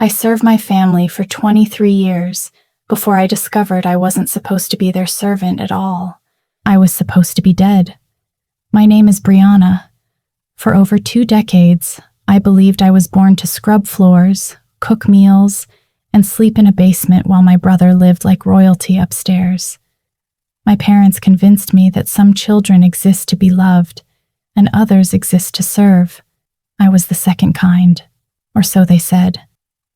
I served my family for 23 years before I discovered I wasn't supposed to be their servant at all. I was supposed to be dead. My name is Briana. For over 2 decades, I believed I was born to scrub floors, cook meals, and sleep in a basement while my brother lived like royalty upstairs. My parents convinced me that some children exist to be loved, and others exist to serve. I was the second kind, or so they said.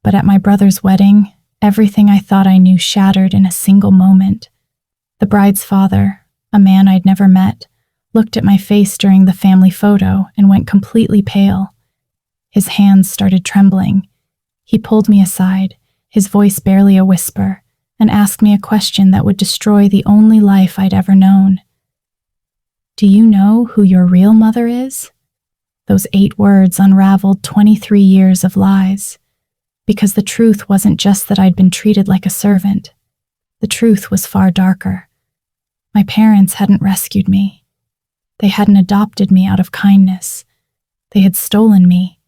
But at my brother's wedding, everything I thought I knew shattered in a single moment. The bride's father, a man I'd never met, looked at my face during the family photo and went completely pale. His hands started trembling. He pulled me aside, his voice barely a whisper, and asked me a question that would destroy the only life I'd ever known. "Do you know who your real mother is?" Those 8 words unraveled 23 years of lies. Because the truth wasn't just that I'd been treated like a servant. The truth was far darker. My parents hadn't rescued me. They hadn't adopted me out of kindness. They had stolen me.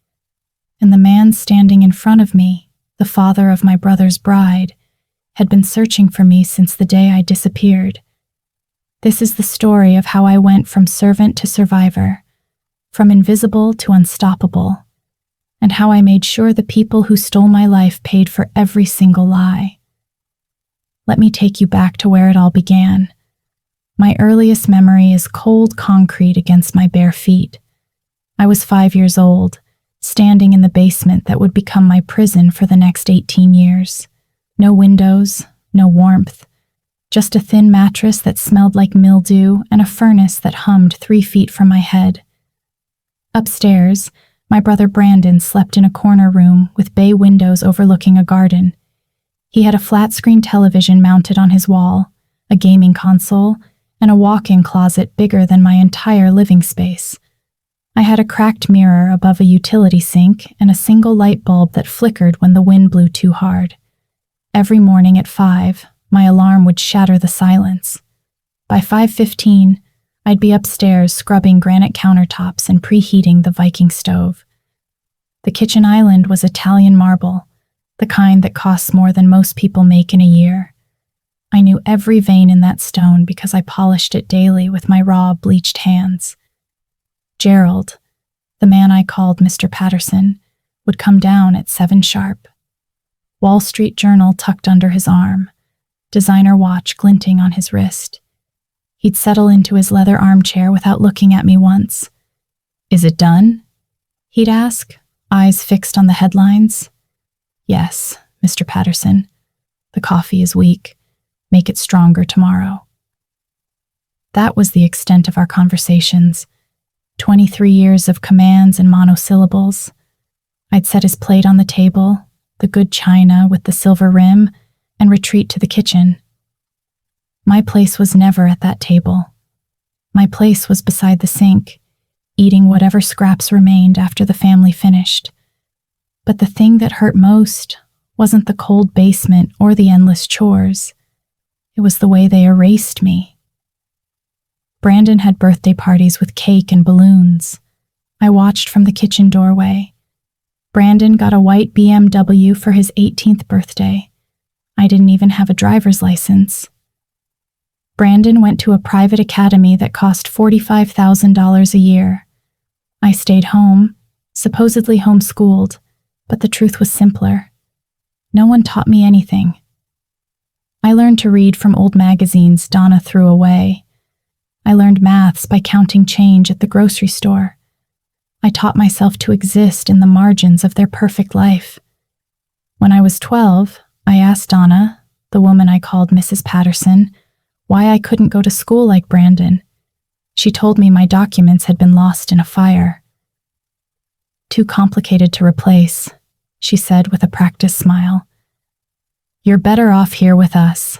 And the man standing in front of me, the father of my brother's bride, had been searching for me since the day I disappeared. This is the story of how I went from servant to survivor, from invisible to unstoppable, and how I made sure the people who stole my life paid for every single lie. Let me take you back to where it all began. My earliest memory is cold concrete against my bare feet. I was 5 years old, standing in the basement that would become my prison for the next 18 years. No windows, no warmth, just a thin mattress that smelled like mildew and a furnace that hummed 3 feet from my head. Upstairs, my brother Brandon slept in a corner room with bay windows overlooking a garden. He had a flat-screen television mounted on his wall, a gaming console, and a walk-in closet bigger than my entire living space. I had a cracked mirror above a utility sink and a single light bulb that flickered when the wind blew too hard. Every morning at 5, my alarm would shatter the silence. By 5:15, I'd be upstairs scrubbing granite countertops and preheating the Viking stove. The kitchen island was Italian marble, the kind that costs more than most people make in a year. I knew every vein in that stone because I polished it daily with my raw, bleached hands. Gerald, the man I called Mr. Patterson, would come down at 7 sharp. Wall Street Journal tucked under his arm, designer watch glinting on his wrist. He'd settle into his leather armchair without looking at me once. "Is it done?" he'd ask, eyes fixed on the headlines. "Yes, Mr. Patterson. The coffee is weak. Make it stronger tomorrow." That was the extent of our conversations. 23 years of commands and monosyllables. I'd set his plate on the table, the good china with the silver rim, and retreat to the kitchen. My place was never at that table. My place was beside the sink, eating whatever scraps remained after the family finished. But the thing that hurt most wasn't the cold basement or the endless chores. It was the way they erased me. Brandon had birthday parties with cake and balloons. I watched from the kitchen doorway. Brandon got a white BMW for his 18th birthday. I didn't even have a driver's license. Brandon went to a private academy that cost $45,000 a year. I stayed home, supposedly homeschooled, but the truth was simpler. No one taught me anything. I learned to read from old magazines Donna threw away. I learned maths by counting change at the grocery store. I taught myself to exist in the margins of their perfect life. When I was 12, I asked Donna, the woman I called Mrs. Patterson, why I couldn't go to school like Brandon. She told me my documents had been lost in a fire. "Too complicated to replace," she said with a practiced smile. "You're better off here with us."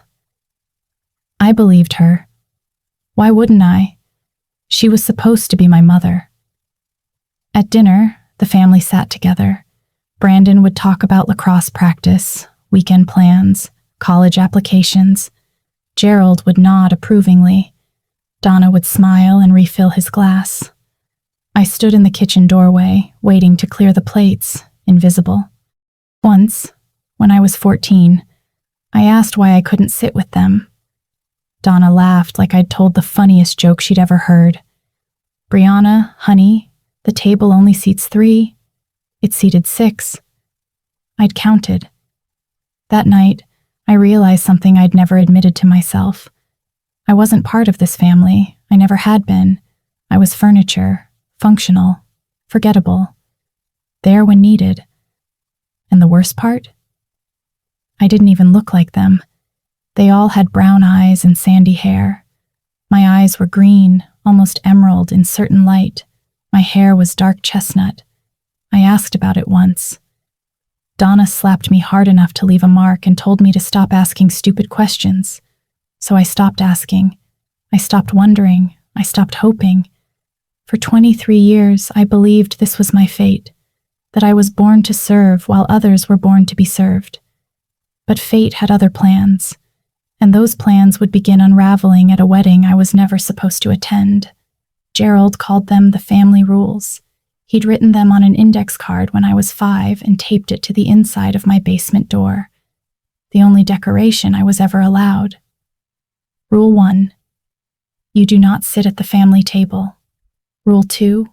I believed her. Why wouldn't I? She was supposed to be my mother. At dinner, the family sat together. Brandon would talk about lacrosse practice, weekend plans, college applications. Gerald would nod approvingly. Donna would smile and refill his glass. I stood in the kitchen doorway, waiting to clear the plates, invisible. Once, when I was 14, I asked why I couldn't sit with them. Donna laughed like I'd told the funniest joke she'd ever heard. Briana, honey, the table only seats 3. It seated 6. I'd counted. That night, I realized something I'd never admitted to myself. I wasn't part of this family. I never had been. I was furniture, functional, forgettable, there when needed. And the worst part? I didn't even look like them. They all had brown eyes and sandy hair. My eyes were green, almost emerald in certain light. My hair was dark chestnut. I asked about it once. Donna slapped me hard enough to leave a mark and told me to stop asking stupid questions. So I stopped asking. I stopped wondering. I stopped hoping. For 23 years, I believed this was my fate, that I was born to serve while others were born to be served. But fate had other plans, and those plans would begin unraveling at a wedding I was never supposed to attend. Gerald called them the family rules. He'd written them on an index card when I was 5 and taped it to the inside of my basement door, the only decoration I was ever allowed. Rule 1. You do not sit at the family table. Rule 2.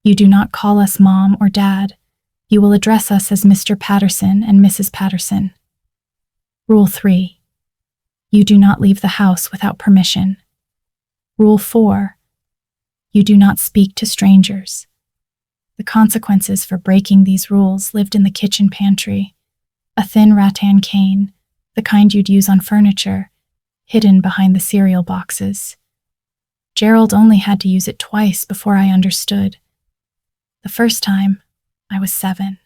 You do not call us Mom or Dad. You will address us as Mr. Patterson and Mrs. Patterson. Rule 3. You do not leave the house without permission. Rule 4. You do not speak to strangers. The consequences for breaking these rules lived in the kitchen pantry, a thin rattan cane, the kind you'd use on furniture, hidden behind the cereal boxes. Gerald only had to use it twice before I understood. The first time, I was 7.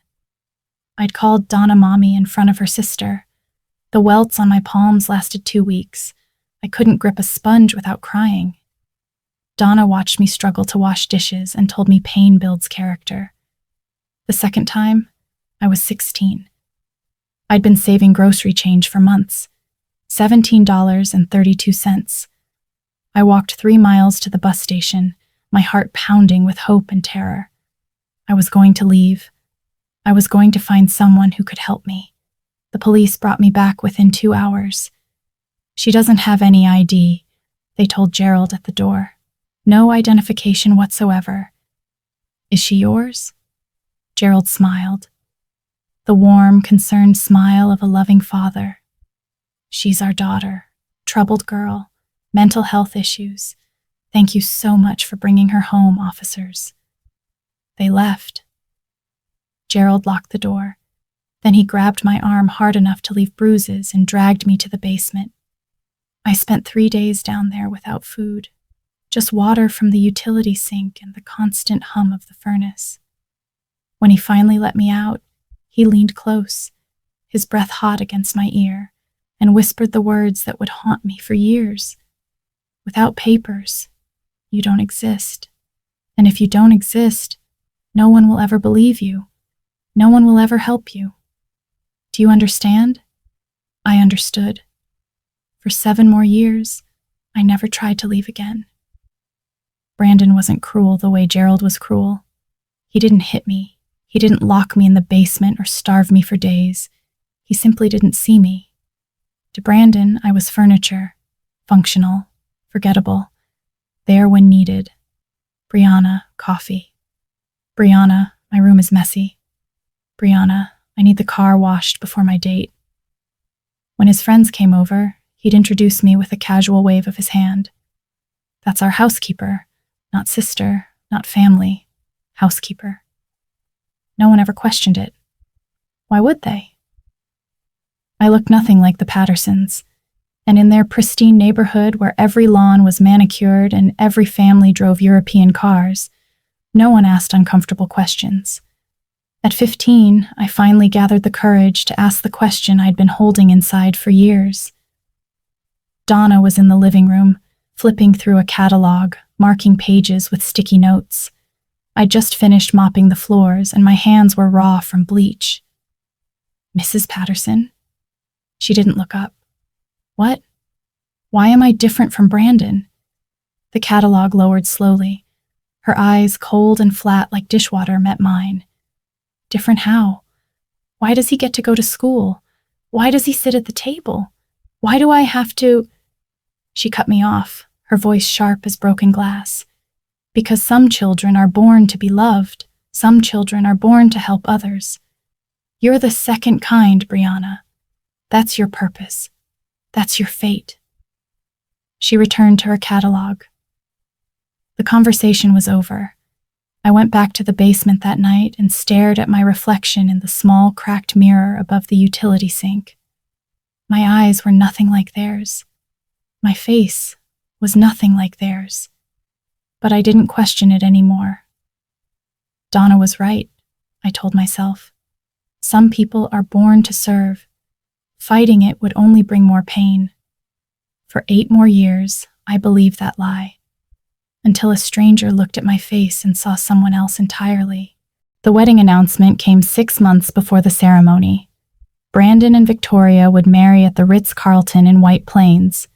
I'd called Donna Mommy in front of her sister. The welts on my palms lasted 2 weeks. I couldn't grip a sponge without crying. Donna watched me struggle to wash dishes and told me pain builds character. The second time, I was 16. I'd been saving grocery change for months, $17.32. I walked 3 miles to the bus station, my heart pounding with hope and terror. I was going to leave. I was going to find someone who could help me. The police brought me back within 2 hours. She doesn't have any ID, they told Gerald at the door. No identification whatsoever. Is she yours? Gerald smiled. The warm, concerned smile of a loving father. She's our daughter, troubled girl, mental health issues. Thank you so much for bringing her home, officers. They left. Gerald locked the door. Then he grabbed my arm hard enough to leave bruises and dragged me to the basement. I spent 3 days down there without food, just water from the utility sink and the constant hum of the furnace. When he finally let me out, he leaned close, his breath hot against my ear, and whispered the words that would haunt me for years. Without papers, you don't exist. And if you don't exist, no one will ever believe you. No one will ever help you. Do you understand? I understood. For 7 more years, I never tried to leave again. Brandon wasn't cruel the way Gerald was cruel. He didn't hit me. He didn't lock me in the basement or starve me for days. He simply didn't see me. To Brandon, I was furniture, functional, forgettable, there when needed. Briana, coffee. Briana, my room is messy. Briana, I need the car washed before my date. When his friends came over, he'd introduce me with a casual wave of his hand. That's our housekeeper, not sister, not family, housekeeper. No one ever questioned it. Why would they? I looked nothing like the Pattersons, and in their pristine neighborhood where every lawn was manicured and every family drove European cars, no one asked uncomfortable questions. At 15, I finally gathered the courage to ask the question I'd been holding inside for years. Donna was in the living room, flipping through a catalog, marking pages with sticky notes. I'd just finished mopping the floors, and my hands were raw from bleach. Mrs. Patterson? She didn't look up. What? Why am I different from Brandon? The catalog lowered slowly. Her eyes, cold and flat like dishwater, met mine. Different how? Why does he get to go to school? Why does he sit at the table? Why do I have to? She cut me off, her voice sharp as broken glass. Because some children are born to be loved. Some children are born to help others. You're the second kind, Briana. That's your purpose. That's your fate. She returned to her catalog. The conversation was over. I went back to the basement that night and stared at my reflection in the small, cracked mirror above the utility sink. My eyes were nothing like theirs. My face was nothing like theirs. But I didn't question it anymore. Donna was right, I told myself. Some people are born to serve. Fighting it would only bring more pain. For 8 more years, I believed that lie. Until a stranger looked at my face and saw someone else entirely. The wedding announcement came 6 months before the ceremony. Brandon and Victoria would marry at the Ritz-Carlton in White Plains.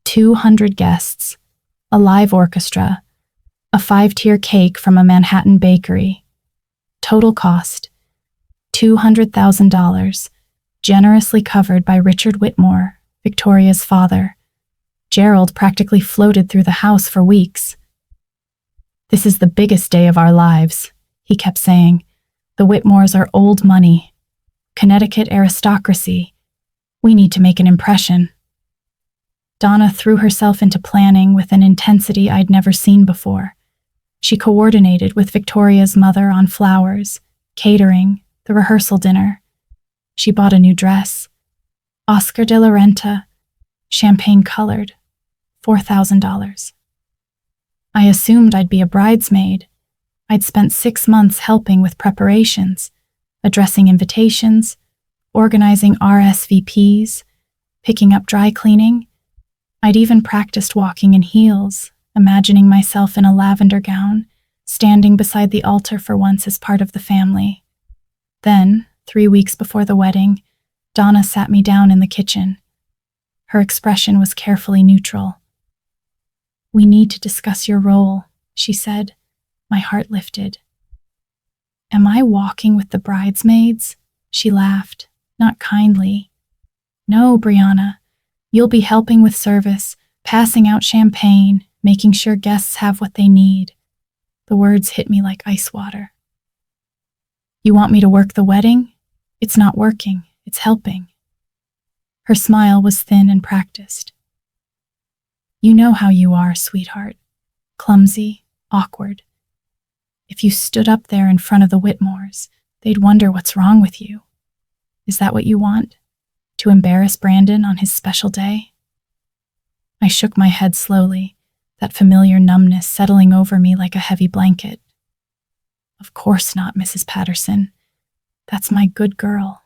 200 guests, a live orchestra, a 5-tier cake from a Manhattan bakery. Total cost, $200,000, generously covered by Richard Whitmore, Victoria's father. Gerald practically floated through the house for weeks. "This is the biggest day of our lives," he kept saying. "The Whitmores are old money. Connecticut aristocracy. We need to make an impression." Donna threw herself into planning with an intensity I'd never seen before. She coordinated with Victoria's mother on flowers, catering, the rehearsal dinner. She bought a new dress, Oscar de la Renta, champagne-colored, $4,000. I assumed I'd be a bridesmaid. I'd spent 6 months helping with preparations, addressing invitations, organizing RSVPs, picking up dry cleaning. I'd even practiced walking in heels, imagining myself in a lavender gown, standing beside the altar for once as part of the family. Then, 3 weeks before the wedding, Donna sat me down in the kitchen. Her expression was carefully neutral. "We need to discuss your role," she said. My heart lifted. "Am I walking with the bridesmaids?" She laughed, not kindly. "No, Briana. You'll be helping with service, passing out champagne, making sure guests have what they need." The words hit me like ice water. "You want me to work the wedding? It's not working, it's helping." Her smile was thin and practiced. "You know how you are, sweetheart. Clumsy, awkward. If you stood up there in front of the Whitmores, they'd wonder what's wrong with you. Is that what you want? To embarrass Brandon on his special day?" I shook my head slowly, that familiar numbness settling over me like a heavy blanket. "Of course not, Mrs. Patterson. That's my good girl."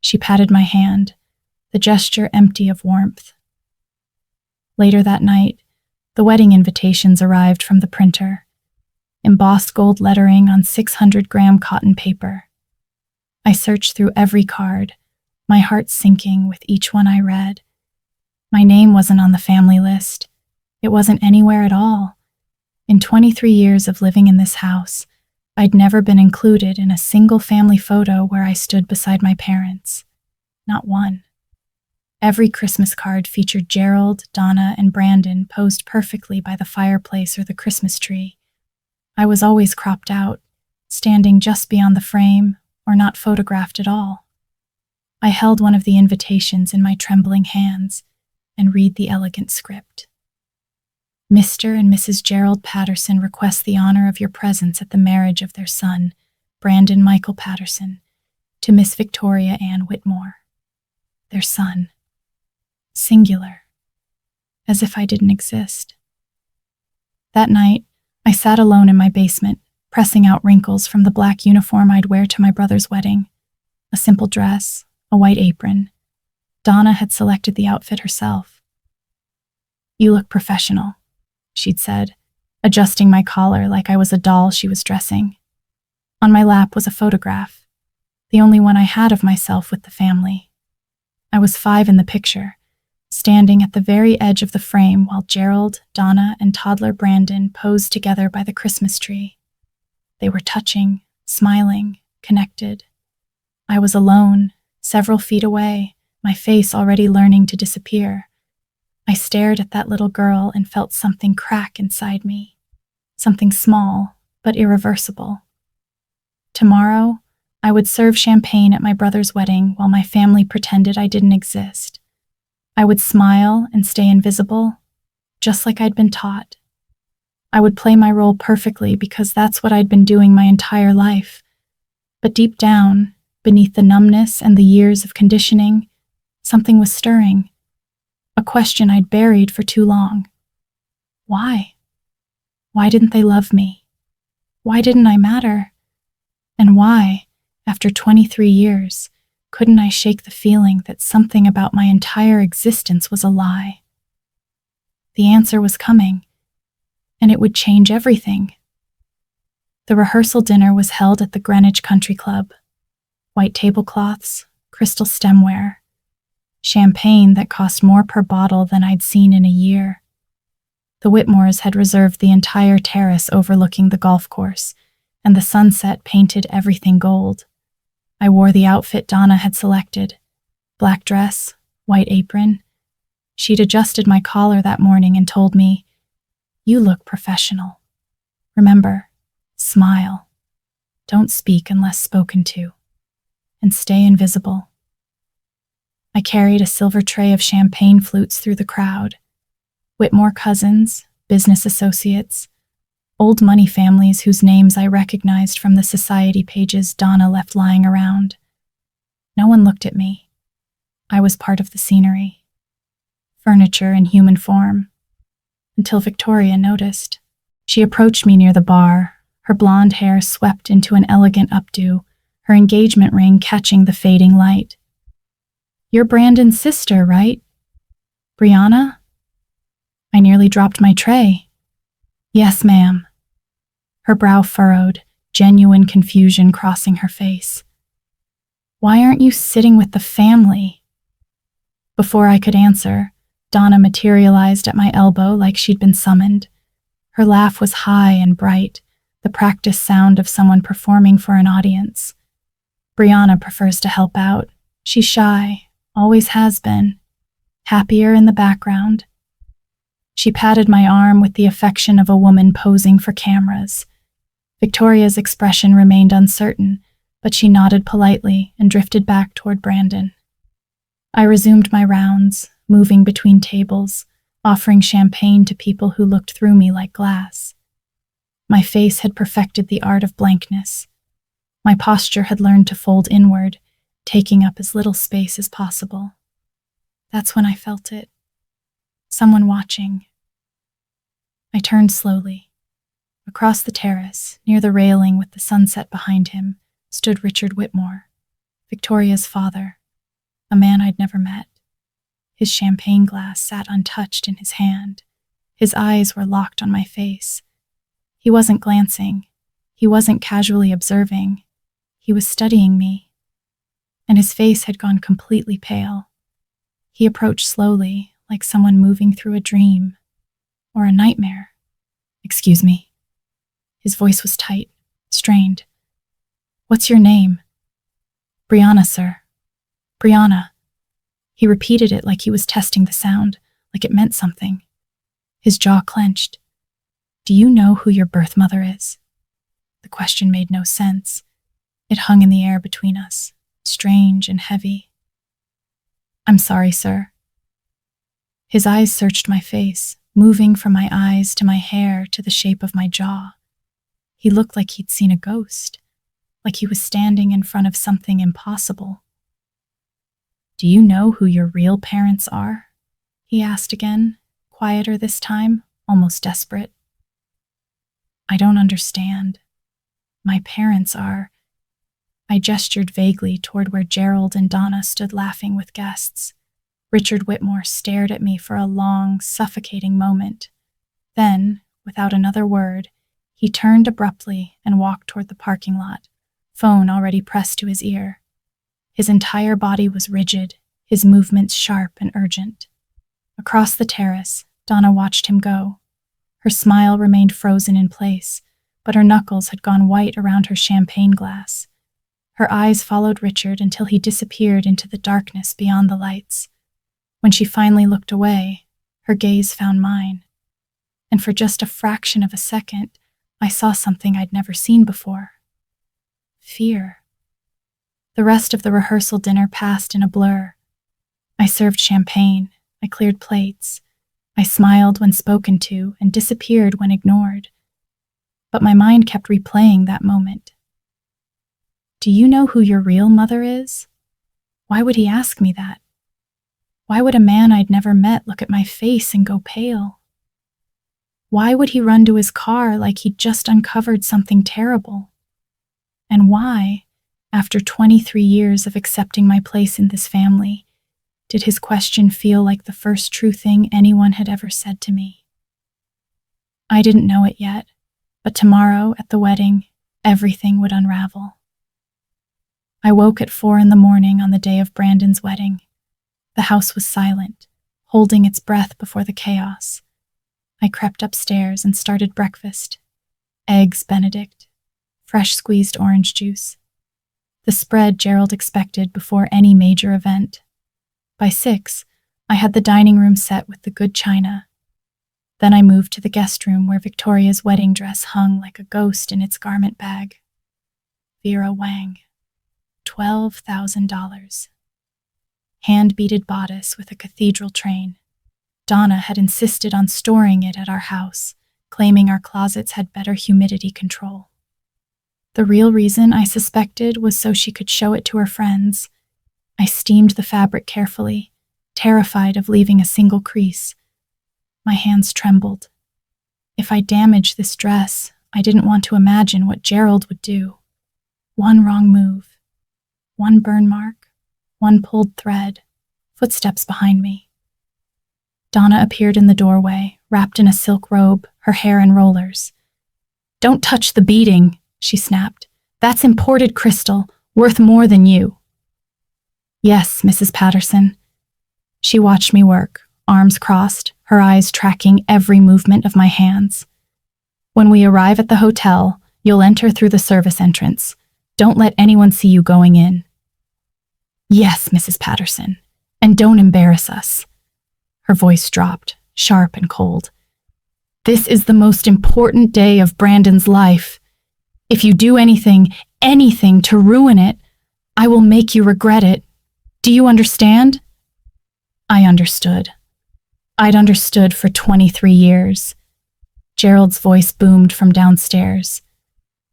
She patted my hand, the gesture empty of warmth. Later that night, the wedding invitations arrived from the printer, embossed gold lettering on 600-gram cotton paper. I searched through every card, my heart sinking with each one I read. My name wasn't on the family list. It wasn't anywhere at all. In 23 years of living in this house, I'd never been included in a single family photo where I stood beside my parents. Not one. Every Christmas card featured Gerald, Donna, and Brandon posed perfectly by the fireplace or the Christmas tree. I was always cropped out, standing just beyond the frame, or not photographed at all. I held one of the invitations in my trembling hands and read the elegant script. "Mr. and Mrs. Gerald Patterson request the honor of your presence at the marriage of their son, Brandon Michael Patterson, to Miss Victoria Ann Whitmore." Their son. Singular. As if I didn't exist. That night, I sat alone in my basement, pressing out wrinkles from the black uniform I'd wear to my brother's wedding. A simple dress, a white apron. Donna had selected the outfit herself. "You look professional," she'd said, adjusting my collar like I was a doll she was dressing. On my lap was a photograph, the only one I had of myself with the family. I was 5 in the picture, standing at the very edge of the frame while Gerald, Donna, and toddler Brandon posed together by the Christmas tree. They were touching, smiling, connected. I was alone, several feet away, my face already learning to disappear. I stared at that little girl and felt something crack inside me. Something small, but irreversible. Tomorrow, I would serve champagne at my brother's wedding while my family pretended I didn't exist. I would smile and stay invisible, just like I'd been taught. I would play my role perfectly because that's what I'd been doing my entire life. But deep down, beneath the numbness and the years of conditioning, something was stirring. A question I'd buried for too long. Why? Why didn't they love me? Why didn't I matter? And why, after 23 years, couldn't I shake the feeling that something about my entire existence was a lie? The answer was coming, and it would change everything. The rehearsal dinner was held at the Greenwich Country Club. White tablecloths, crystal stemware, champagne that cost more per bottle than I'd seen in a year. The Whitmores had reserved the entire terrace overlooking the golf course, and the sunset painted everything gold. I wore the outfit Donna had selected. Black dress, white apron. She'd adjusted my collar that morning and told me, "You look professional. Remember, smile. Don't speak unless spoken to. And stay invisible." I carried a silver tray of champagne flutes through the crowd. Whitmore cousins, business associates, old money families whose names I recognized from the society pages Donna left lying around. No one looked at me. I was part of the scenery. Furniture in human form. Until Victoria noticed. She approached me near the bar, her blonde hair swept into an elegant updo, her engagement ring catching the fading light. "You're Brandon's sister, right? Briana?" I nearly dropped my tray. "Yes, ma'am." Her brow furrowed, genuine confusion crossing her face. "Why aren't you sitting with the family?" Before I could answer, Donna materialized at my elbow like she'd been summoned. Her laugh was high and bright, the practiced sound of someone performing for an audience. "Briana prefers to help out. She's shy, always has been. Happier in the background." She patted my arm with the affection of a woman posing for cameras. Victoria's expression remained uncertain, but she nodded politely and drifted back toward Brandon. I resumed my rounds, moving between tables, offering champagne to people who looked through me like glass. My face had perfected the art of blankness. My posture had learned to fold inward, taking up as little space as possible. That's when I felt it. Someone watching. I turned slowly. Across the terrace, near the railing with the sunset behind him, stood Richard Whitmore, Victoria's father, a man I'd never met. His champagne glass sat untouched in his hand. His eyes were locked on my face. He wasn't glancing. He wasn't casually observing. He was studying me. And his face had gone completely pale. He approached slowly, like someone moving through a dream or a nightmare. "Excuse me." His voice was tight, strained. "What's your name?" "Briana, sir. Briana." He repeated it like he was testing the sound, like it meant something. His jaw clenched. "Do you know who your birth mother is?" The question made no sense. It hung in the air between us, strange and heavy. "I'm sorry, sir." His eyes searched my face, moving from my eyes to my hair to the shape of my jaw. He looked like he'd seen a ghost, like he was standing in front of something impossible. "Do you know who your real parents are?" he asked again, quieter this time, almost desperate. "I don't understand. My parents are..." I gestured vaguely toward where Gerald and Donna stood laughing with guests. Richard Whitmore stared at me for a long, suffocating moment. Then, without another word, he turned abruptly and walked toward the parking lot, phone already pressed to his ear. His entire body was rigid, his movements sharp and urgent. Across the terrace, Donna watched him go. Her smile remained frozen in place, but her knuckles had gone white around her champagne glass. Her eyes followed Richard until he disappeared into the darkness beyond the lights. When she finally looked away, her gaze found mine. And for just a fraction of a second, I saw something I'd never seen before. Fear. The rest of the rehearsal dinner passed in a blur. I served champagne, I cleared plates, I smiled when spoken to and disappeared when ignored. But my mind kept replaying that moment. Do you know who your real mother is? Why would he ask me that? Why would a man I'd never met look at my face and go pale? Why would he run to his car like he'd just uncovered something terrible? And why, after 23 years of accepting my place in this family, did his question feel like the first true thing anyone had ever said to me? I didn't know it yet, but tomorrow at the wedding, everything would unravel. I woke at 4 a.m. on the day of Brandon's wedding. The house was silent, holding its breath before the chaos. I crept upstairs and started breakfast. Eggs Benedict, fresh squeezed orange juice. The spread Gerald expected before any major event. By 6, I had the dining room set with the good china. Then I moved to the guest room where Victoria's wedding dress hung like a ghost in its garment bag. Vera Wang. $12,000. Hand-beaded bodice with a cathedral train. Donna had insisted on storing it at our house, claiming our closets had better humidity control. The real reason, I suspected, was so she could show it to her friends. I steamed the fabric carefully, terrified of leaving a single crease. My hands trembled. If I damaged this dress, I didn't want to imagine what Gerald would do. One wrong move. One burn mark, one pulled thread, footsteps behind me. Donna appeared in the doorway, wrapped in a silk robe, her hair in rollers. "Don't touch the beading," she snapped. "That's imported crystal, worth more than you." "Yes, Mrs. Patterson." She watched me work, arms crossed, her eyes tracking every movement of my hands. "When we arrive at the hotel, you'll enter through the service entrance. Don't let anyone see you going in." "Yes, Mrs. Patterson, and don't embarrass us." Her voice dropped, sharp and cold. "This is the most important day of Brandon's life. If you do anything to ruin it, I will make you regret it. Do you understand?" I understood. I'd understood for 23 years. Gerald's voice boomed from downstairs.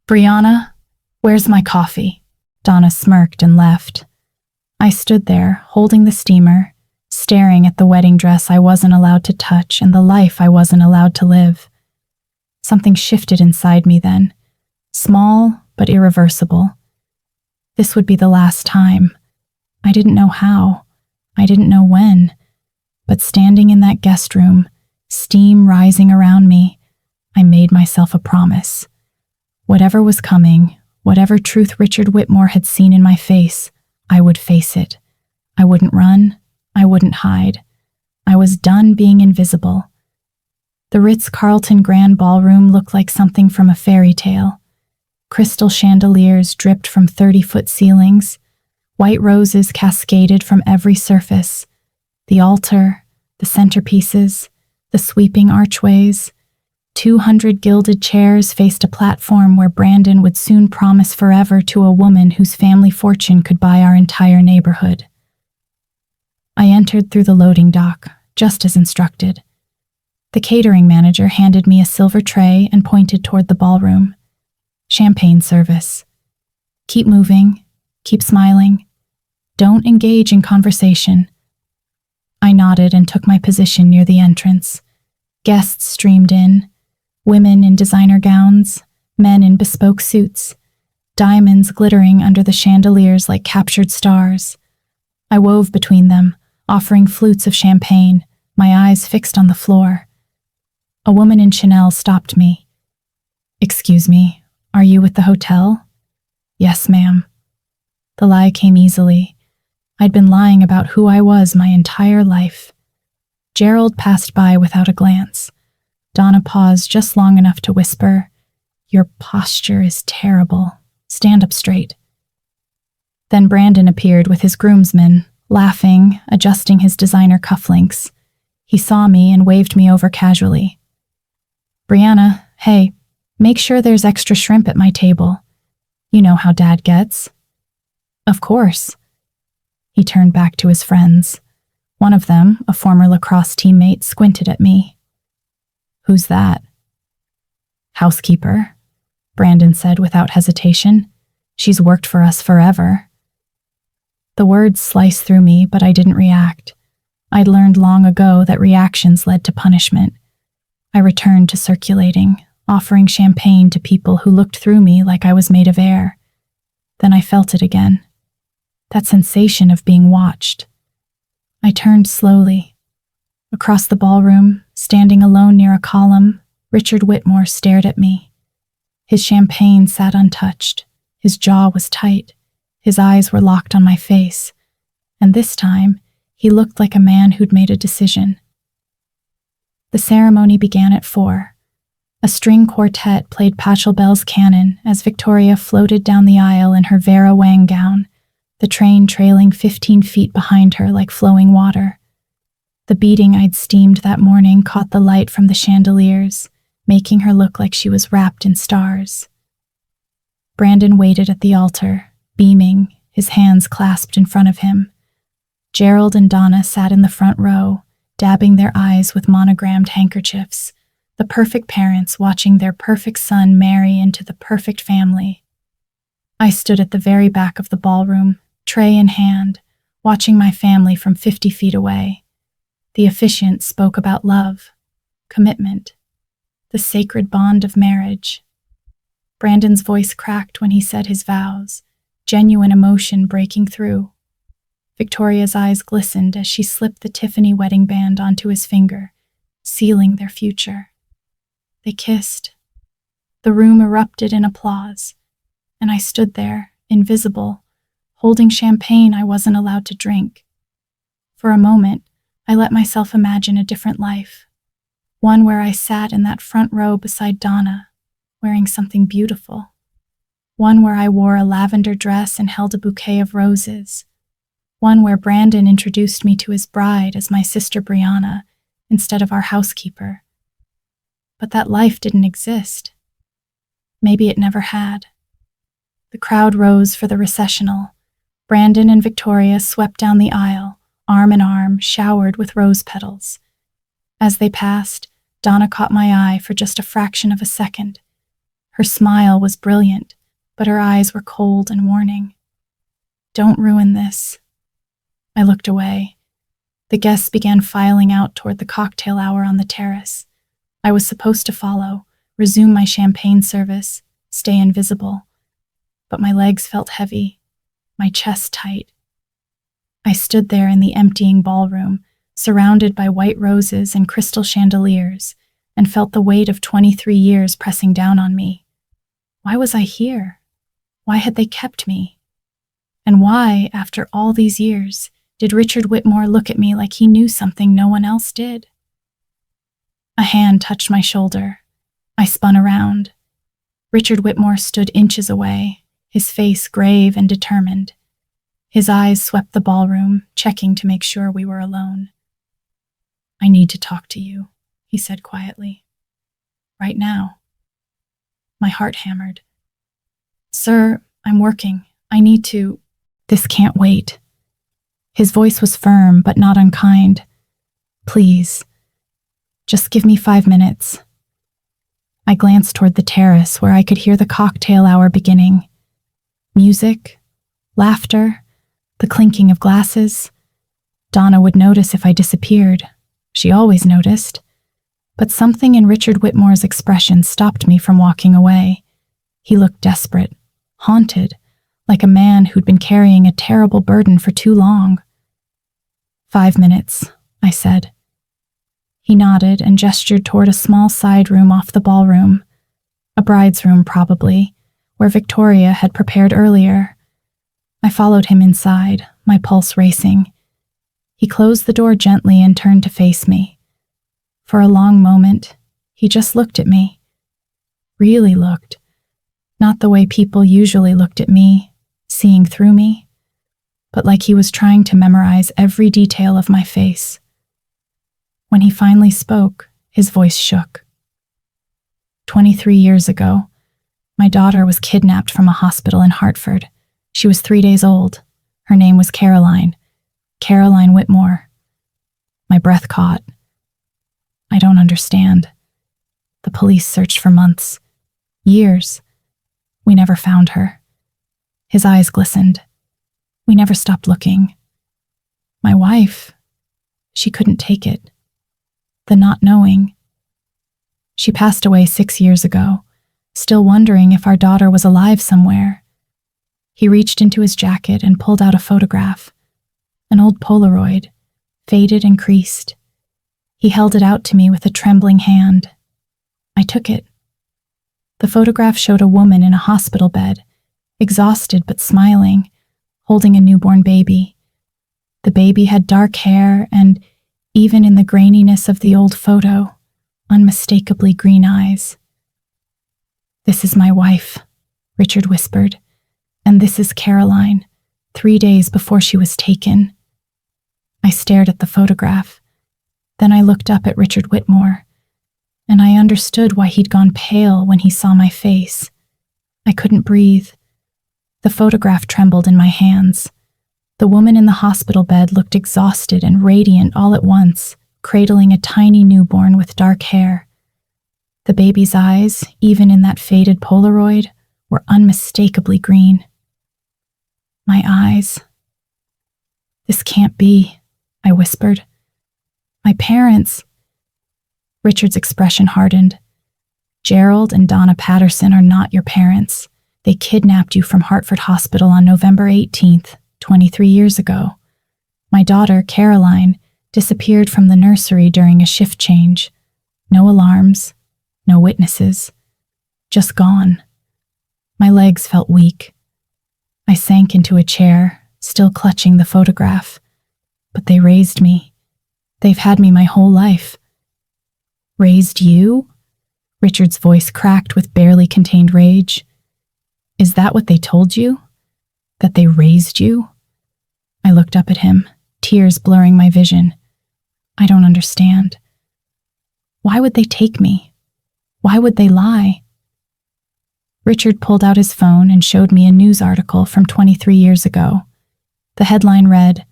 "Briana, where's my coffee?" Donna smirked and left. I stood there, holding the steamer, staring at the wedding dress I wasn't allowed to touch and the life I wasn't allowed to live. Something shifted inside me then, small but irreversible. This would be the last time. I didn't know how. I didn't know when. But standing in that guest room, steam rising around me, I made myself a promise. Whatever was coming, whatever truth Richard Whitmore had seen in my face, I would face it. I wouldn't run. I wouldn't hide. I was done being invisible. The Ritz-Carlton Grand Ballroom looked like something from a fairy tale. Crystal chandeliers dripped from 30-foot ceilings. White roses cascaded from every surface. The altar, the centerpieces, the sweeping archways. 200 gilded chairs faced a platform where Brandon would soon promise forever to a woman whose family fortune could buy our entire neighborhood. I entered through the loading dock, just as instructed. The catering manager handed me a silver tray and pointed toward the ballroom. Champagne service. Keep moving, keep smiling. Don't engage in conversation. I nodded and took my position near the entrance. Guests streamed in. Women in designer gowns, men in bespoke suits, diamonds glittering under the chandeliers like captured stars. I wove between them, offering flutes of champagne, my eyes fixed on the floor. A woman in Chanel stopped me. "Excuse me, are you with the hotel?" "Yes, ma'am." The lie came easily. I'd been lying about who I was my entire life. Gerald passed by without a glance. Donna paused just long enough to whisper, "Your posture is terrible. Stand up straight." Then Brandon appeared with his groomsmen, laughing, adjusting his designer cufflinks. He saw me and waved me over casually. "Briana, hey, make sure there's extra shrimp at my table. You know how Dad gets." "Of course." He turned back to his friends. One of them, a former lacrosse teammate, squinted at me. "Who's that?" "Housekeeper," Brandon said without hesitation. "She's worked for us forever." The words sliced through me, but I didn't react. I'd learned long ago that reactions led to punishment. I returned to circulating, offering champagne to people who looked through me like I was made of air. Then I felt it again. That sensation of being watched. I turned slowly. Across the ballroom, standing alone near a column, Richard Whitmore stared at me. His champagne sat untouched. His jaw was tight. His eyes were locked on my face. And this time, he looked like a man who'd made a decision. The ceremony began at 4. A string quartet played Pachelbel's canon as Victoria floated down the aisle in her Vera Wang gown, the train trailing 15 feet behind her like flowing water. The beading I'd steamed that morning caught the light from the chandeliers, making her look like she was wrapped in stars. Brandon waited at the altar, beaming, his hands clasped in front of him. Gerald and Donna sat in the front row, dabbing their eyes with monogrammed handkerchiefs, the perfect parents watching their perfect son marry into the perfect family. I stood at the very back of the ballroom, tray in hand, watching my family from 50 feet away. The officiant spoke about love, commitment, the sacred bond of marriage. Brandon's voice cracked when he said his vows, genuine emotion breaking through. Victoria's eyes glistened as she slipped the Tiffany wedding band onto his finger, sealing their future. They kissed. The room erupted in applause, and I stood there, invisible, holding champagne I wasn't allowed to drink. For a moment, I let myself imagine a different life, one where I sat in that front row beside Donna, wearing something beautiful, one where I wore a lavender dress and held a bouquet of roses, one where Brandon introduced me to his bride as my sister Briana instead of our housekeeper. But that life didn't exist. Maybe it never had. The crowd rose for the recessional. Brandon and Victoria swept down the aisle, arm in arm, showered with rose petals. As they passed, Donna caught my eye for just a fraction of a second. Her smile was brilliant, but her eyes were cold and warning. "Don't ruin this." I looked away. The guests began filing out toward the cocktail hour on the terrace. I was supposed to follow, resume my champagne service, stay invisible. But my legs felt heavy, my chest tight. I stood there in the emptying ballroom, surrounded by white roses and crystal chandeliers, and felt the weight of 23 years pressing down on me. Why was I here? Why had they kept me? And why, after all these years, did Richard Whitmore look at me like he knew something no one else did? A hand touched my shoulder. I spun around. Richard Whitmore stood inches away, his face grave and determined. His eyes swept the ballroom, checking to make sure we were alone. "I need to talk to you," he said quietly. "Right now." My heart hammered. "Sir, I'm working. I need to—" "This can't wait." His voice was firm but not unkind. "Please, just give me 5 minutes." I glanced toward the terrace where I could hear the cocktail hour beginning. Music, laughter, the clinking of glasses. Donna would notice if I disappeared. She always noticed. But something in Richard Whitmore's expression stopped me from walking away. He looked desperate, haunted, like a man who'd been carrying a terrible burden for too long. 5 minutes, I said. He nodded and gestured toward a small side room off the ballroom, a bride's room probably, where Victoria had prepared earlier. I followed him inside, my pulse racing. He closed the door gently and turned to face me. For a long moment, he just looked at me. Really looked. Not the way people usually looked at me, seeing through me. but like he was trying to memorize every detail of my face. When he finally spoke, his voice shook. 23 years ago, my daughter was kidnapped from a hospital in Hartford. She was 3 days old. Her name was Caroline Whitmore. My breath caught. I don't understand. The police searched for months, years. We never found her. His eyes glistened. We never stopped looking. My wife, she couldn't take it. The not knowing. She passed away 6 years ago, still wondering if our daughter was alive somewhere. He reached into his jacket and pulled out a photograph, an old Polaroid, faded and creased. He held it out to me with a trembling hand. I took it. The photograph showed a woman in a hospital bed, exhausted but smiling, holding a newborn baby. The baby had dark hair and, even in the graininess of the old photo, unmistakably green eyes. "This is my wife," Richard whispered, "and this is Caroline, 3 days before she was taken." I stared at the photograph. Then I looked up at Richard Whitmore, and I understood why he'd gone pale when he saw my face. I couldn't breathe. The photograph trembled in my hands. The woman in the hospital bed looked exhausted and radiant all at once, cradling a tiny newborn with dark hair. The baby's eyes, even in that faded Polaroid, were unmistakably green. My eyes. "This can't be," I whispered. "My parents." Richard's expression hardened. "Gerald and Donna Patterson are not your parents. They kidnapped you from Hartford Hospital on November 18th, 23 years ago. My daughter, Caroline, disappeared from the nursery during a shift change. No alarms, no witnesses. Just gone." My legs felt weak. I sank into a chair, still clutching the photograph. But they raised me. They've had me my whole life. "Raised you?" Richard's voice cracked with barely contained rage. "Is that what they told you? That they raised you?" I looked up at him, tears blurring my vision. "I don't understand. Why would they take me? Why would they lie?" Richard pulled out his phone and showed me a news article from 23 years ago. The headline read,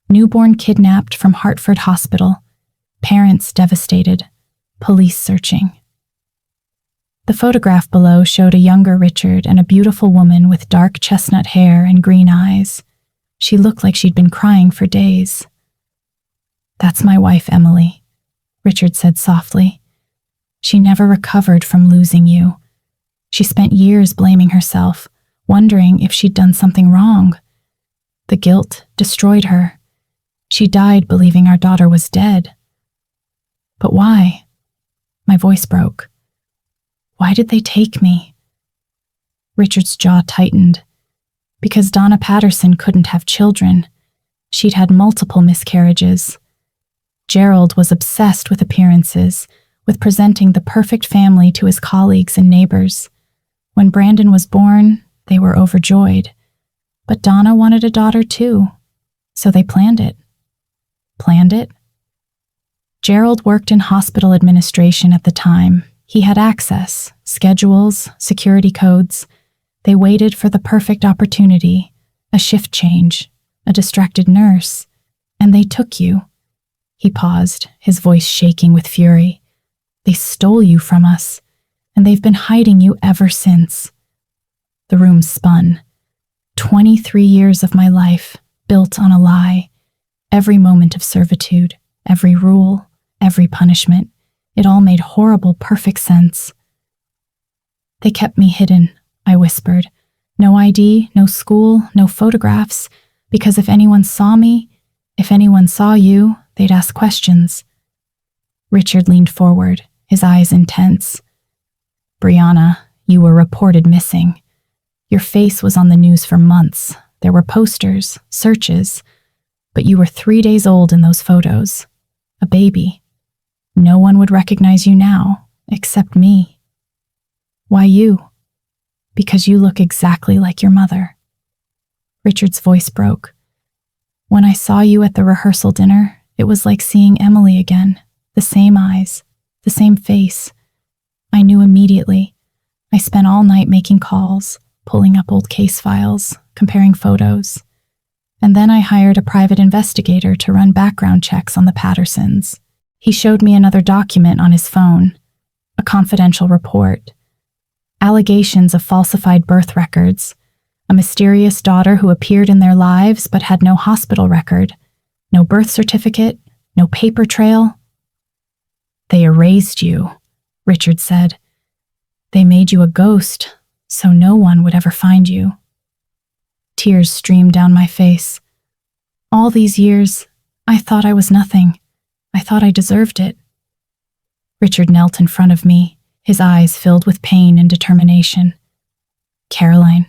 "Newborn kidnapped from Hartford Hospital. Parents devastated. Police searching." The photograph below showed a younger Richard and a beautiful woman with dark chestnut hair and green eyes. She looked like she'd been crying for days. "That's my wife, Emily," Richard said softly. "She never recovered from losing you. She spent years blaming herself, wondering if she'd done something wrong. The guilt destroyed her. She died believing our daughter was dead." "But why?" My voice broke. "Why did they take me?" Richard's jaw tightened. "Because Donna Patterson couldn't have children. She'd had multiple miscarriages. Gerald was obsessed with appearances, with presenting the perfect family to his colleagues and neighbors. When Brandon was born, they were overjoyed. But Donna wanted a daughter too, so they planned it." "Planned it?" "Gerald worked in hospital administration at the time. He had access, schedules, security codes. They waited for the perfect opportunity, a shift change, a distracted nurse, and they took you." He paused, his voice shaking with fury. "They stole you from us, and they've been hiding you ever since." The room spun. 23 years of my life, built on a lie. Every moment of servitude, every rule, every punishment. It all made horrible, perfect sense. "They kept me hidden," I whispered. "No ID, no school, no photographs, because if anyone saw me, if anyone saw you, they'd ask questions." Richard leaned forward, his eyes intense. "Briana, you were reported missing. Your face was on the news for months. There were posters, searches, but you were 3 days old in those photos. A baby. No one would recognize you now, except me." "Why you?" "Because you look exactly like your mother." Richard's voice broke. When I saw you at the rehearsal dinner, it was like seeing Emily again. The same eyes, the same face. I knew immediately. I spent all night making calls, pulling up old case files, comparing photos. And then I hired a private investigator to run background checks on the Pattersons. He showed me another document on his phone, a confidential report. Allegations of falsified birth records, a mysterious daughter who appeared in their lives but had no hospital record, no birth certificate, no paper trail. They erased you, Richard said. They made you a ghost, so no one would ever find you. Tears streamed down my face. All these years, I thought I was nothing. I thought I deserved it. Richard knelt in front of me, his eyes filled with pain and determination. Caroline,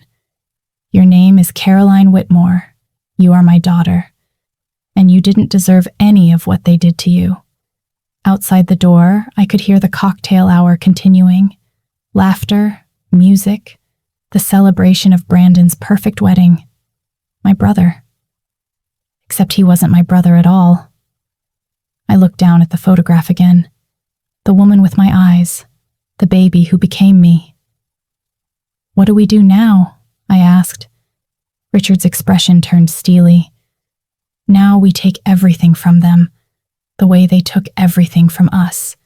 your name is Caroline Whitmore. You are my daughter. And you didn't deserve any of what they did to you. Outside the door, I could hear the cocktail hour continuing. Laughter, music, the celebration of Brandon's perfect wedding. My brother. Except he wasn't my brother at all. I looked down at the photograph again. The woman with my eyes. The baby who became me. What do we do now? I asked. Richard's expression turned steely. Now we take everything from them, the way they took everything from us.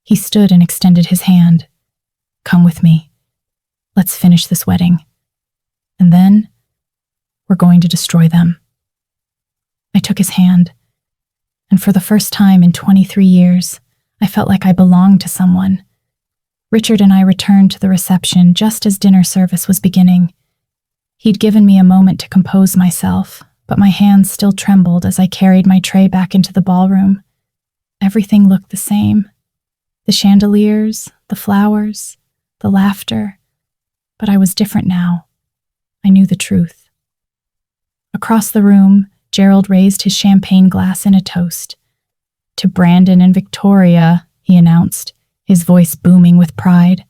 He stood and extended his hand. Come with me. Let's finish this wedding. And then, we're going to destroy them. I took his hand, and for the first time in 23 years, I felt like I belonged to someone. Richard and I returned to the reception just as dinner service was beginning. He'd given me a moment to compose myself, but my hands still trembled as I carried my tray back into the ballroom. Everything looked the same. The chandeliers, the flowers, the laughter. But I was different now. I knew the truth. Across the room, Gerald raised his champagne glass in a toast. To Brandon and Victoria, he announced, his voice booming with pride.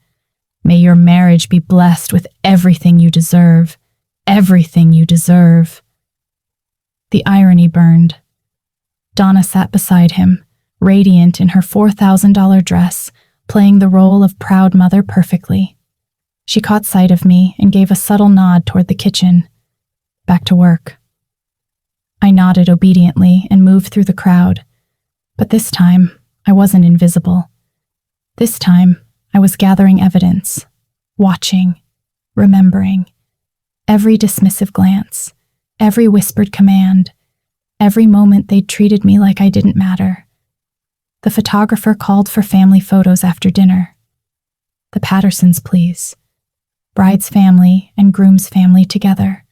May your marriage be blessed with everything you deserve. Everything you deserve. The irony burned. Donna sat beside him, radiant in her $4,000 dress, playing the role of proud mother perfectly. She caught sight of me and gave a subtle nod toward the kitchen. Back to work. I nodded obediently and moved through the crowd. But this time, I wasn't invisible. This time, I was gathering evidence, watching, remembering. Every dismissive glance, every whispered command, every moment they'd treated me like I didn't matter. The photographer called for family photos after dinner. The Pattersons, please. Bride's family and groom's family together.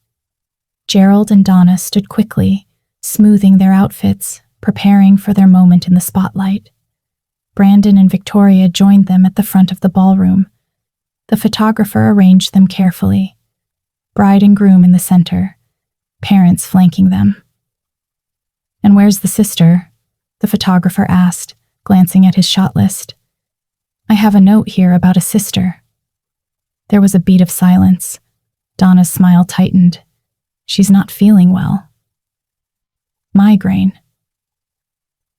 Gerald and Donna stood quickly, smoothing their outfits, preparing for their moment in the spotlight. Brandon and Victoria joined them at the front of the ballroom. The photographer arranged them carefully. Bride and groom in the center, parents flanking them. And where's the sister? The photographer asked, glancing at his shot list. I have a note here about a sister. There was a beat of silence. Donna's smile tightened. She's not feeling well. Migraine.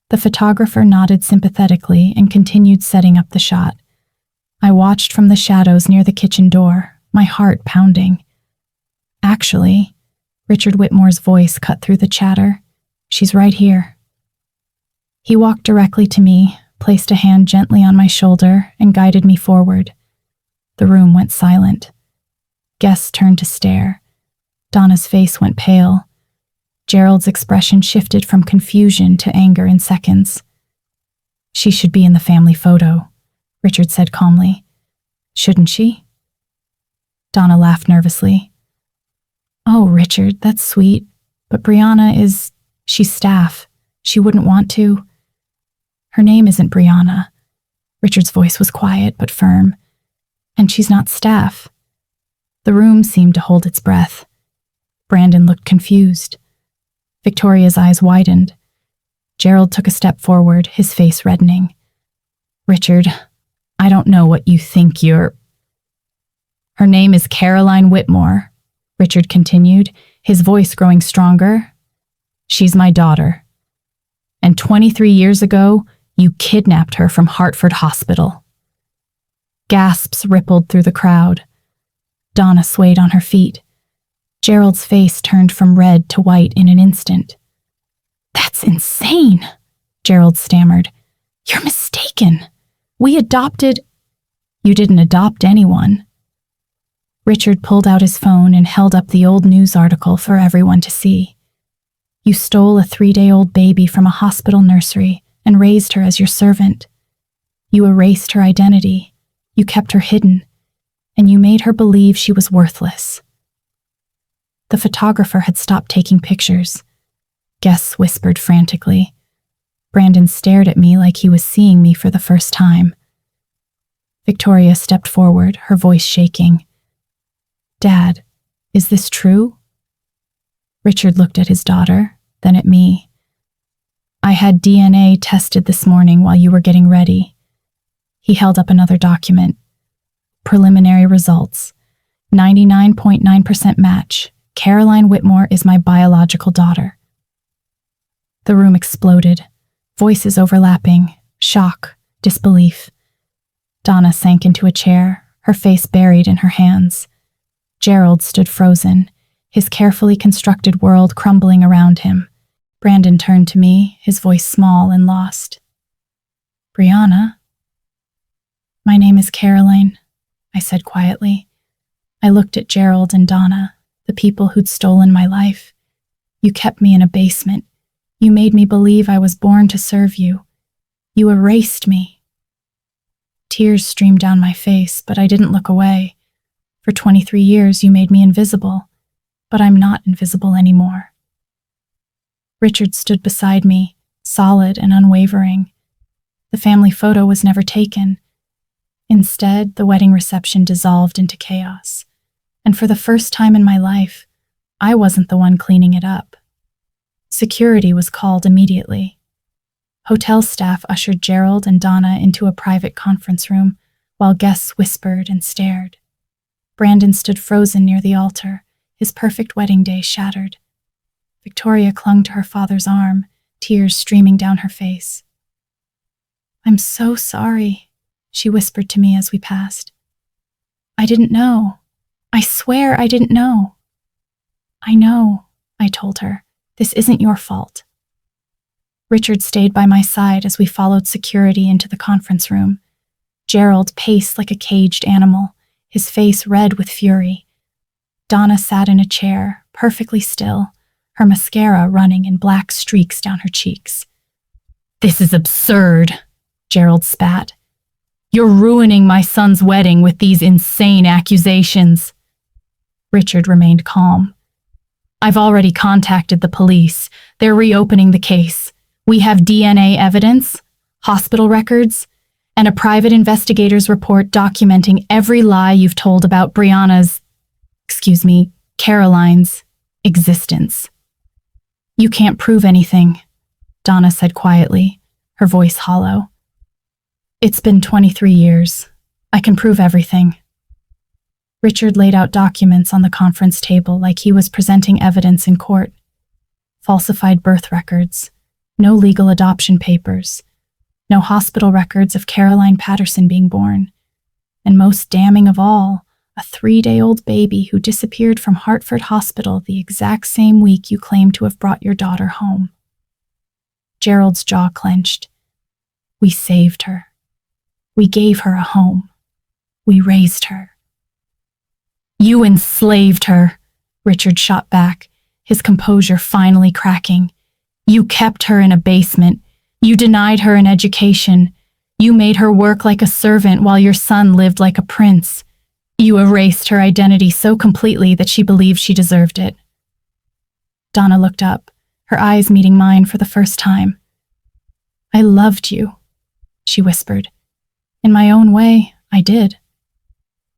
The photographer nodded sympathetically and continued setting up the shot. I watched from the shadows near the kitchen door, my heart pounding. Actually, Richard Whitmore's voice cut through the chatter. She's right here. He walked directly to me, placed a hand gently on my shoulder, and guided me forward. The room went silent. Guests turned to stare. Donna's face went pale. Gerald's expression shifted from confusion to anger in seconds. She should be in the family photo, Richard said calmly. Shouldn't she? Donna laughed nervously. Oh, Richard, that's sweet, but Briana she's staff. She wouldn't want to. Her name isn't Briana. Richard's voice was quiet but firm. And she's not staff. The room seemed to hold its breath. Brandon looked confused. Victoria's eyes widened. Gerald took a step forward, his face reddening. Richard, I don't know what you think you're... Her name is Caroline Whitmore, Richard continued, his voice growing stronger. She's my daughter. And 23 years ago, you kidnapped her from Hartford Hospital." Gasps rippled through the crowd. Donna swayed on her feet. Gerald's face turned from red to white in an instant. "That's insane," Gerald stammered. "You're mistaken. We adopted—" "You didn't adopt anyone." Richard pulled out his phone and held up the old news article for everyone to see. "You stole a 3-day-old baby from a hospital nursery and raised her as your servant. You erased her identity. You kept her hidden, and you made her believe she was worthless." The photographer had stopped taking pictures. Guests whispered frantically. Brandon stared at me like he was seeing me for the first time. Victoria stepped forward, her voice shaking. "Dad, is this true?" Richard looked at his daughter, then at me. "I had DNA tested this morning while you were getting ready." He held up another document. "Preliminary results. 99.9% match. Caroline Whitmore is my biological daughter." The room exploded. Voices overlapping. Shock. Disbelief. Donna sank into a chair, her face buried in her hands. Gerald stood frozen, his carefully constructed world crumbling around him. Brandon turned to me, his voice small and lost. "Briana?" "My name is Caroline," I said quietly. I looked at Gerald and Donna, the people who'd stolen my life. "You kept me in a basement. You made me believe I was born to serve you. You erased me." Tears streamed down my face, but I didn't look away. "For 23 years you made me invisible, but I'm not invisible anymore." Richard stood beside me, solid and unwavering. The family photo was never taken. Instead, the wedding reception dissolved into chaos. And for the first time in my life, I wasn't the one cleaning it up. Security was called immediately. Hotel staff ushered Gerald and Donna into a private conference room, while guests whispered and stared. Brandon stood frozen near the altar, his perfect wedding day shattered. Victoria clung to her father's arm, tears streaming down her face. "I'm so sorry," she whispered to me as we passed. "I didn't know. I swear I didn't know." "I know," I told her. "This isn't your fault." Richard stayed by my side as we followed security into the conference room. Gerald paced like a caged animal, his face red with fury. Donna sat in a chair, perfectly still, her mascara running in black streaks down her cheeks. "This is absurd," Gerald spat. "You're ruining my son's wedding with these insane accusations." Richard remained calm. "I've already contacted the police. They're reopening the case. We have DNA evidence, hospital records, and a private investigator's report documenting every lie you've told about Caroline's existence." "You can't prove anything," Donna said quietly, her voice hollow. "It's been 23 years. I can prove everything." Richard laid out documents on the conference table like he was presenting evidence in court. Falsified birth records, no legal adoption papers, no hospital records of Caroline Patterson being born, and most damning of all, a 3-day-old baby who disappeared from Hartford Hospital the exact same week you claimed to have brought your daughter home. Gerald's jaw clenched. We saved her. We gave her a home. We raised her. "You enslaved her," Richard shot back, his composure finally cracking. "You kept her in a basement. You denied her an education. You made her work like a servant while your son lived like a prince. You erased her identity so completely that she believed she deserved it." Donna looked up, her eyes meeting mine for the first time. "I loved you," she whispered. "In my own way, I did."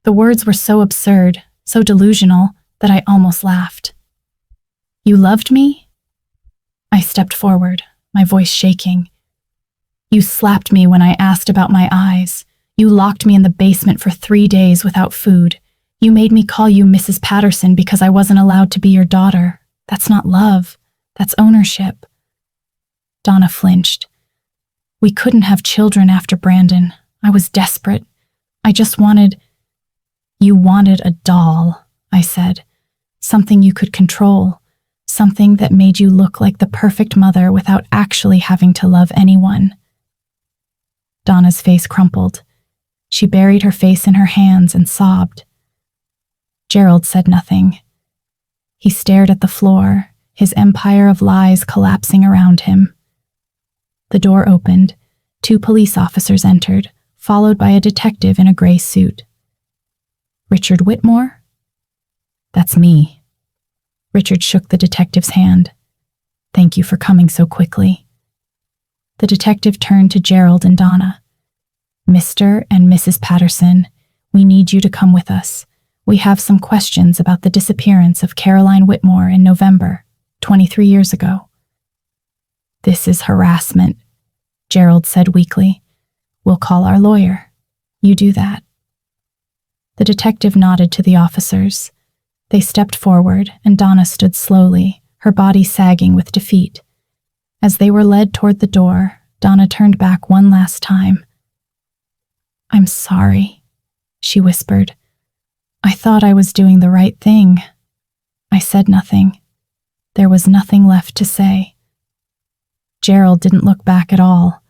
The words were so absurd, so delusional, that I almost laughed. "You loved me?" I stepped forward, my voice shaking. "You slapped me when I asked about my eyes. You locked me in the basement for 3 days without food. You made me call you Mrs. Patterson because I wasn't allowed to be your daughter. That's not love. That's ownership. Donna flinched. We couldn't have children after Brandon. I was desperate. I just wanted— You wanted a doll, I said. Something you could control. Something that made you look like the perfect mother without actually having to love anyone. Donna's face crumpled. She buried her face in her hands and sobbed. Gerald said nothing. He stared at the floor, his empire of lies collapsing around him. The door opened. 2 police officers entered, followed by a detective in a gray suit. Richard Whitmore? That's me. Richard shook the detective's hand. Thank you for coming so quickly. The detective turned to Gerald and Donna. Mr. and Mrs. Patterson, we need you to come with us. We have some questions about the disappearance of Caroline Whitmore in November, 23 years ago. This is harassment, Gerald said weakly. We'll call our lawyer. You do that. The detective nodded to the officers. They stepped forward, and Donna stood slowly, her body sagging with defeat. As they were led toward the door, Donna turned back one last time. I'm sorry, she whispered. I thought I was doing the right thing. I said nothing. There was nothing left to say. Gerald didn't look back at all.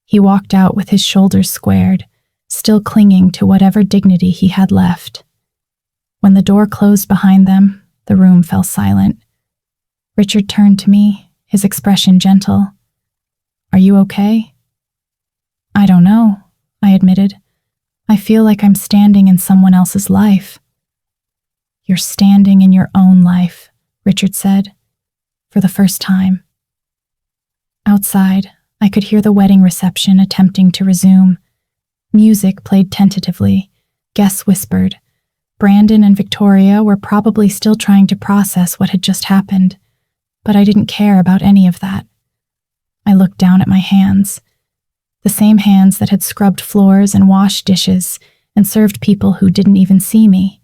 He walked out with his shoulders squared, still clinging to whatever dignity he had left. When the door closed behind them, the room fell silent. Richard turned to me, his expression gentle. Are you okay? I don't know, I admitted. I feel like I'm standing in someone else's life. You're standing in your own life, Richard said, for the first time. Outside, I could hear the wedding reception attempting to resume. Music played tentatively. Guests whispered. Brandon and Victoria were probably still trying to process what had just happened, but I didn't care about any of that. I looked down at my hands. The same hands that had scrubbed floors and washed dishes and served people who didn't even see me.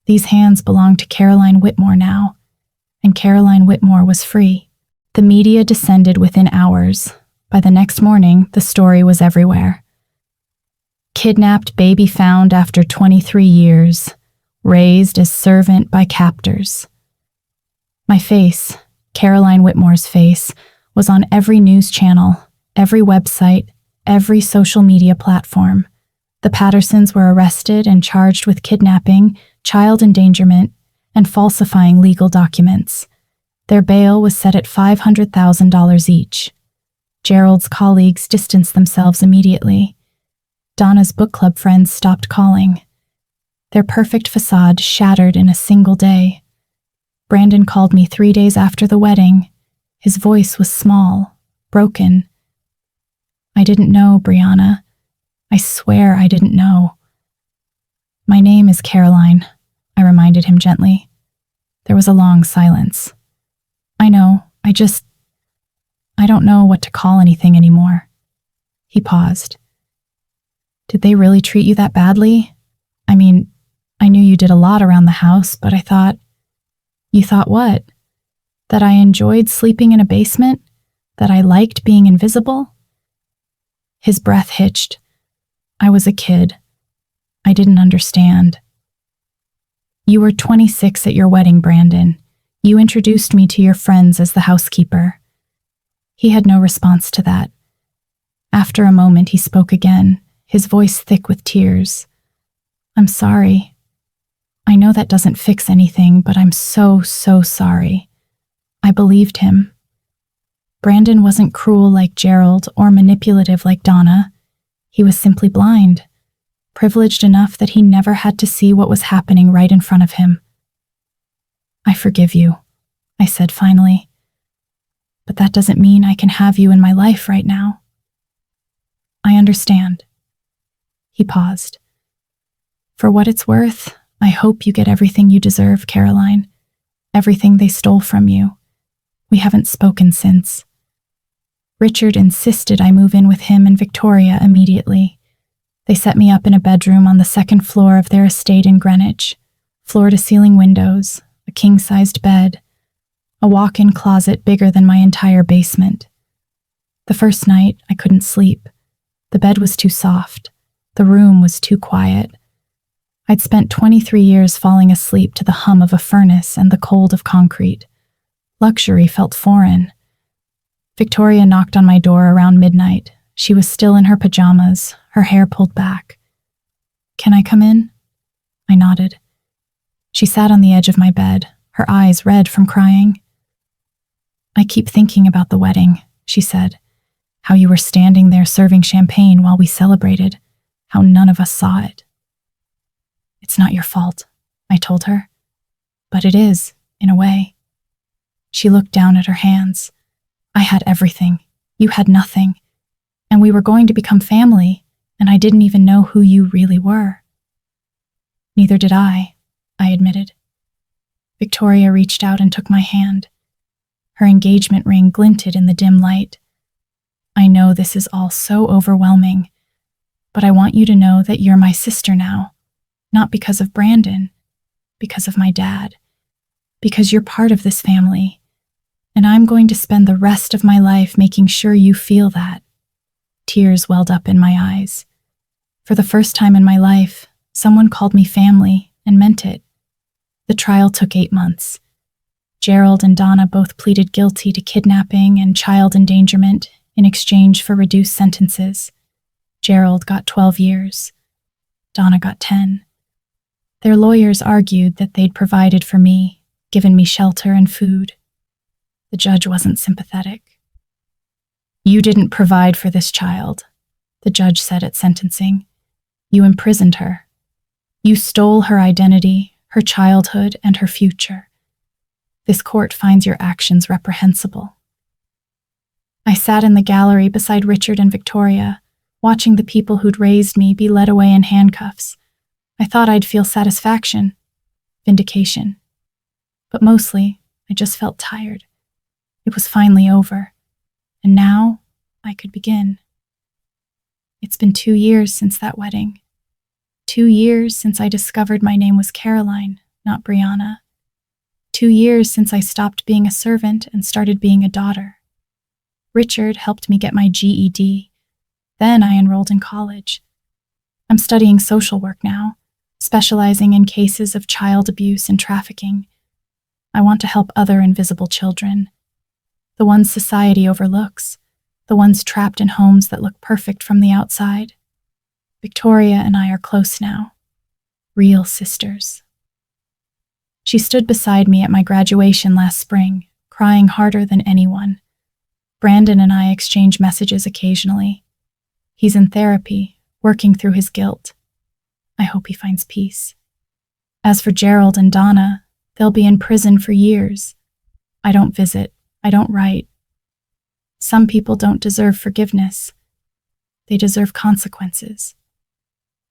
These hands belonged to Caroline Whitmore now, and Caroline Whitmore was free. The media descended within hours. By the next morning, the story was everywhere. Kidnapped baby found after 23 years, raised as servant by captors. My face, Caroline Whitmore's face, was on every news channel, every website, every social media platform. The Pattersons were arrested and charged with kidnapping, child endangerment, and falsifying legal documents. Their bail was set at $500,000 each. Gerald's colleagues distanced themselves immediately. Donna's book club friends stopped calling. Their perfect facade shattered in a single day. Brandon called me 3 days after the wedding. His voice was small, broken. I didn't know, Briana. I swear I didn't know. My name is Caroline, I reminded him gently. There was a long silence. I know, I don't know what to call anything anymore. He paused. Did they really treat you that badly? I mean, I knew you did a lot around the house, but I thought— You thought what? That I enjoyed sleeping in a basement? That I liked being invisible? His breath hitched. I was a kid. I didn't understand. You were 26 at your wedding, Brandon. You introduced me to your friends as the housekeeper. He had no response to that. After a moment, he spoke again, his voice thick with tears. I'm sorry. I know that doesn't fix anything, but I'm so sorry. I believed him. Brandon wasn't cruel like Gerald or manipulative like Donna. He was simply blind, privileged enough that he never had to see what was happening right in front of him. I forgive you, I said finally. But that doesn't mean I can have you in my life right now. I understand. He paused. For what it's worth, I hope you get everything you deserve, Caroline. Everything they stole from you. We haven't spoken since. Richard insisted I move in with him and Victoria immediately. They set me up in a bedroom on the second floor of their estate in Greenwich. Floor-to-ceiling windows, a king-sized bed. a walk-in closet bigger than my entire basement. The first night, I couldn't sleep. The bed was too soft. The room was too quiet. I'd spent 23 years falling asleep to the hum of a furnace and the cold of concrete. Luxury felt foreign. Victoria knocked on my door around midnight. She was still in her pajamas, her hair pulled back. "Can I come in?" I nodded. She sat on the edge of my bed, her eyes red from crying. "I keep thinking about the wedding," she said. "How you were standing there serving champagne while we celebrated. How none of us saw it." "It's not your fault," I told her. "But it is, in a way." She looked down at her hands. "I had everything. You had nothing. And we were going to become family, and I didn't even know who you really were." "Neither did I admitted. Victoria reached out and took my hand. Her engagement ring glinted in the dim light. "I know this is all so overwhelming, but I want you to know that you're my sister now, not because of Brandon, because of my dad, because you're part of this family, and I'm going to spend the rest of my life making sure you feel that." Tears welled up in my eyes. For the first time in my life, someone called me family and meant it. The trial took 8 months. Gerald and Donna both pleaded guilty to kidnapping and child endangerment in exchange for reduced sentences. Gerald got 12 years. Donna got 10. Their lawyers argued that they'd provided for me, given me shelter and food. The judge wasn't sympathetic. "You didn't provide for this child," the judge said at sentencing. "You imprisoned her. You stole her identity, her childhood, and her future. This court finds your actions reprehensible." I sat in the gallery beside Richard and Victoria, watching the people who'd raised me be led away in handcuffs. I thought I'd feel satisfaction, vindication. But mostly, I just felt tired. It was finally over, and now I could begin. It's been 2 years since that wedding. 2 years since I discovered my name was Caroline, not Briana. 2 years since I stopped being a servant and started being a daughter. Richard helped me get my GED. Then I enrolled in college. I'm studying social work now, specializing in cases of child abuse and trafficking. I want to help other invisible children, the ones society overlooks, the ones trapped in homes that look perfect from the outside. Victoria and I are close now, real sisters. She stood beside me at my graduation last spring, crying harder than anyone. Brandon and I exchange messages occasionally. He's in therapy, working through his guilt. I hope he finds peace. As for Gerald and Donna, they'll be in prison for years. I don't visit. I don't write. Some people don't deserve forgiveness. They deserve consequences.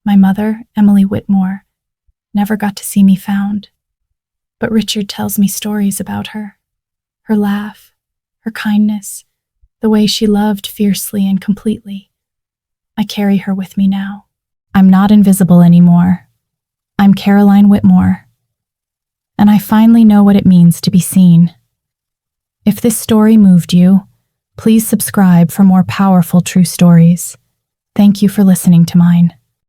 My mother, Emily Whitmore, never got to see me found. But Richard tells me stories about her. Her laugh, her kindness, the way she loved fiercely and completely. I carry her with me now. I'm not invisible anymore. I'm Caroline Whitmore. And I finally know what it means to be seen. If this story moved you, please subscribe for more powerful true stories. Thank you for listening to mine.